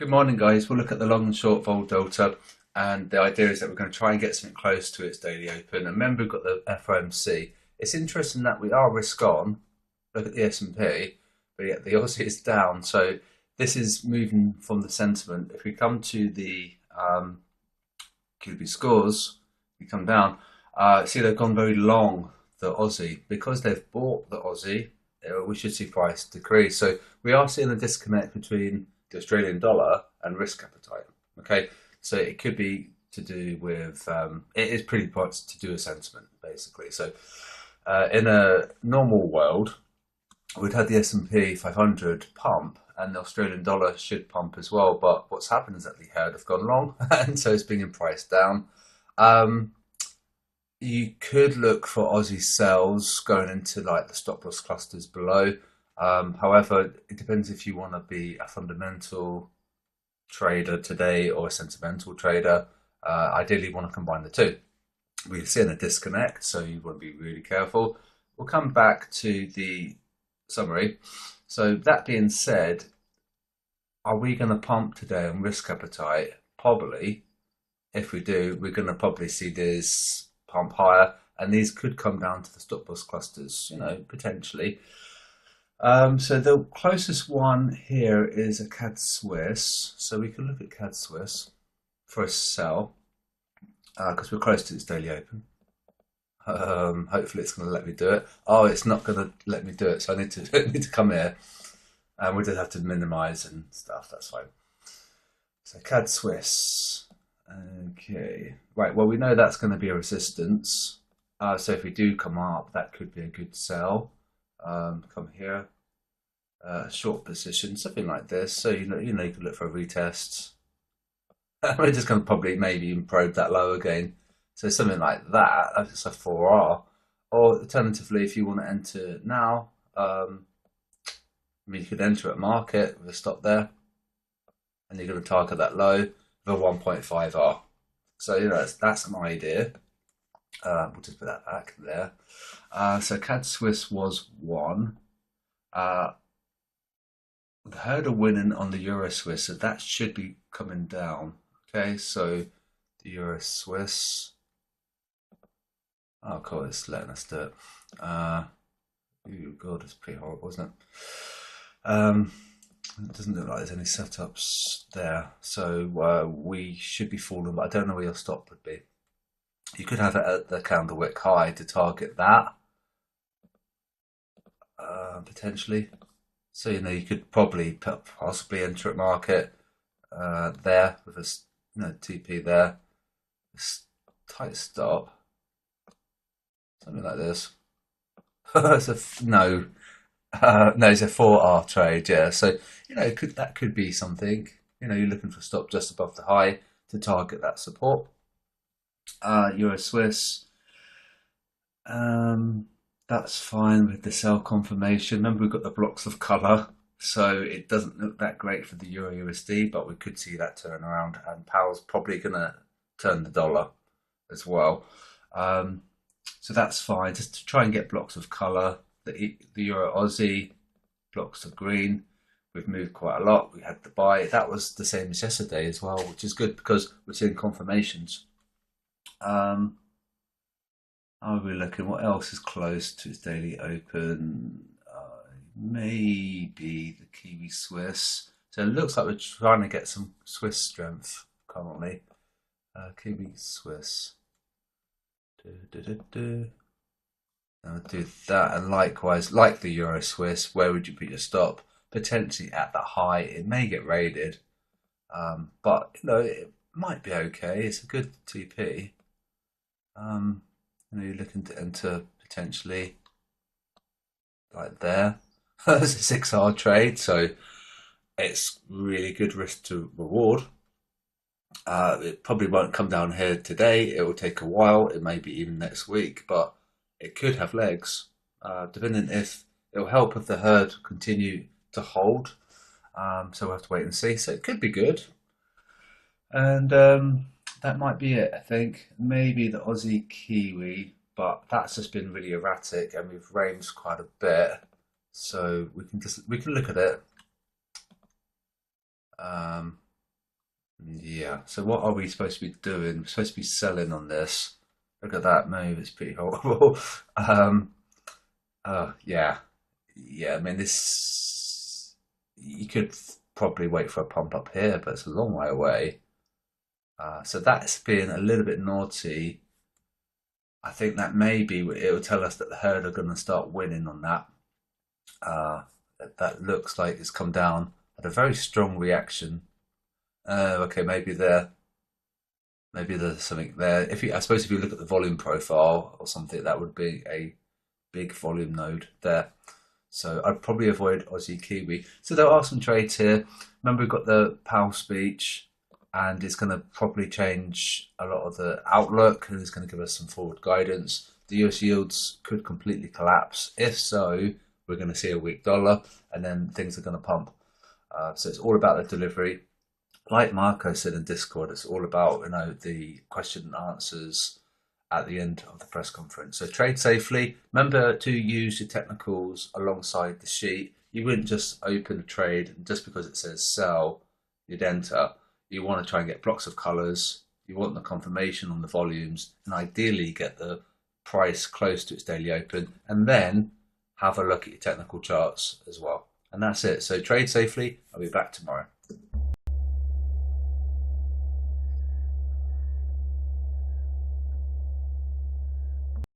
Good morning, guys. We'll look at the long and short vol delta, and the idea is that we're going to try and get something close to its daily open. And remember, we've got the FOMC. It's interesting that we are risk on. Look at the S&P, but yet the Aussie is down. So this is moving from the sentiment. If we come to the QB scores, we come down. See, they've gone very long the Aussie because they've bought the Aussie. We should see price decrease. So we are seeing a disconnect between the Australian dollar and risk appetite. Okay, so it could be to do with it is pretty much to do with sentiment basically. So in a normal world, we'd had the S&P 500 pump and the Australian dollar should pump as well. But what's happened is that the herd have gone long, and so it's being priced down. You could look for Aussie sells going into like the stop loss clusters below. However, it depends if you want to be a fundamental trader today or a sentimental trader. Ideally, you want to combine the two. We're seeing a disconnect, so you want to be really careful. We'll come back to the summary. So that being said, are we going to pump today on risk appetite? Probably. If we do, we're going to probably see this pump higher, and these could come down to the stop loss clusters, potentially. So the closest one here is a CAD Swiss. So we can look at CAD Swiss for a sell because we're close to its daily open. Hopefully it's going to let me do it. Oh, it's not going to let me do it, so I need to come here, and we just have to minimize and stuff. That's fine. So CAD Swiss. Okay, right. Well, we know that's going to be a resistance. So if we do come up, that could be a good sell. Come here, short position, something like this. So you can look for a retest. We're just going to probably maybe even probe that low again. So something like that. That's just a 4R. Or alternatively, if you want to enter now, you could enter at market with a stop there, and you're going to target that low with a 1.5R. So that's an idea. We'll just put that back there. So CAD Swiss was one. The herd are winning on the Euro Swiss, so that should be coming down. Okay, so the Euro Swiss. Oh, cool, it's letting us do it. Oh, God, it's pretty horrible, isn't it? It doesn't look like there's any setups there. So we should be falling, but I don't know where your stop would be. You could have it at the candle wick high to target that, potentially. So you could probably possibly enter at market there with a TP there, tight stop, something like this. It's no, it's a 4R trade, yeah. So that could be something. You're looking for a stop just above the high to target that support. Euro Swiss, that's fine with the sell confirmation. Remember, we've got the blocks of colour, so it doesn't look that great for the Euro USD, but we could see that turn around, and Powell's probably going to turn the dollar as well. So that's fine, just to try and get blocks of colour. The Euro Aussie, blocks of green. We've moved quite a lot. We had the buy. That was the same as yesterday as well, which is good because we're seeing confirmations. Are we looking? What else is close to its daily open? Maybe the Kiwi Swiss. So it looks like we're trying to get some Swiss strength currently. Kiwi Swiss. I'll do that, and likewise, like the Euro Swiss, where would you put your stop? Potentially at the high. It may get raided, but it might be okay. It's a good TP. You're looking to enter potentially like there. It's a 6R trade, so it's really good risk to reward. It probably won't come down here today. It will take a while. It may be even next week, but it could have legs, depending if it will help if the herd continue to hold. So we'll have to wait and see. So it could be good, and that might be it. I think maybe the Aussie Kiwi, but that's just been really erratic, and we've ranged quite a bit. So we can look at it. Yeah. So what are we supposed to be doing? We're supposed to be selling on this. Look at that move. It's pretty horrible. um, yeah. Yeah. I mean, this you could probably wait for a pump up here, but it's a long way away. So that's been a little bit naughty. I think that maybe it will tell us that the herd are going to start winning on that. Uh, that looks like it's come down at a very strong reaction. Okay, maybe there's something there. I suppose if you look at the volume profile or something, that would be a big volume node there. So I'd probably avoid Aussie Kiwi. So there are some trades here. Remember, we've got the Powell speech, and it's going to probably change a lot of the outlook, and it's going to give us some forward guidance. The US yields could completely collapse. If so, we're going to see a weak dollar, and then things are going to pump. So it's all about the delivery. Like Marco said in Discord, it's all about the question and answers at the end of the press conference. So trade safely. Remember to use your technicals alongside the sheet. You wouldn't just open a trade and just because it says sell, you'd enter. You want to try and get blocks of colours. You want the confirmation on the volumes, and ideally get the price close to its daily open, and then have a look at your technical charts as well. And that's it. So trade safely. I'll be back tomorrow.